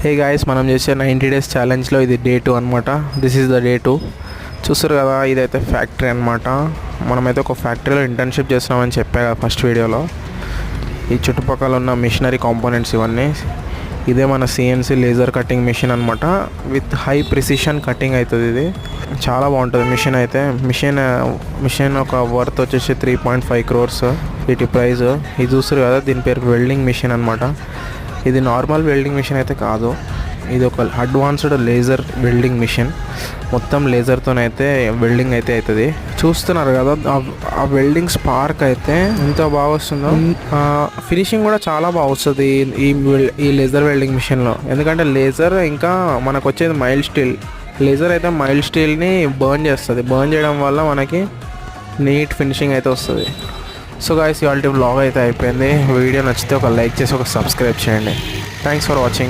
Hey guys, మనం చేసే 90 days ఛాలెంజ్లో ఇది డే 2 అనమాట. This is the day 2. చూస్తారు కదా, ఇదైతే ఫ్యాక్టరీ అనమాట. మనమైతే ఒక ఫ్యాక్టరీలో ఇంటర్న్షిప్ చేస్తున్నామని చెప్పా కదా ఫస్ట్ వీడియోలో. ఈ చుట్టుపక్కల ఉన్న మిషనరీ కాంపోనెంట్స్ ఇవన్నీ. ఇదే మన CNC లేజర్ కటింగ్ మిషన్ అనమాట. విత్ హై ప్రిసిషన్ కటింగ్ అవుతుంది. ఇది చాలా బాగుంటుంది మిషన్ అయితే. మిషన్ ఒక వర్త్ వచ్చేసి 3.5 crores వీటి ప్రైస్. ఇది చూస్తారు కదా, దీని పేరు వెల్డింగ్ మిషన్ అనమాట. ఇది నార్మల్ వెల్డింగ్ మిషన్ అయితే కాదు, ఇది ఒక అడ్వాన్స్డ్ లేజర్ వెల్డింగ్ మిషన్. మొత్తం లేజర్తోనైతే వెల్డింగ్ అయితే అవుతుంది. చూస్తున్నారు కదా, ఆ వెల్డింగ్ స్పార్క్ అయితే ఎంత బాగా వస్తుందో. ఫినిషింగ్ కూడా చాలా బాగా వస్తుంది ఈ లేజర్ వెల్డింగ్ మిషన్లో. ఎందుకంటే లేజర్ ఇంకా మనకు వచ్చేది మైల్డ్ స్టీల్. లేజర్ అయితే మైల్డ్ స్టీల్ని బర్న్ చేస్తుంది. బర్న్ చేయడం వల్ల మనకి నీట్ ఫినిషింగ్ అయితే వస్తుంది. సో గాయ్స్, ఇవాళ వ్లాగ్ అయితే అయిపోయింది. వీడియో నచ్చితే ఒక లైక్ చేసి ఒక సబ్స్క్రైబ్ చేయండి. Thanks for watching.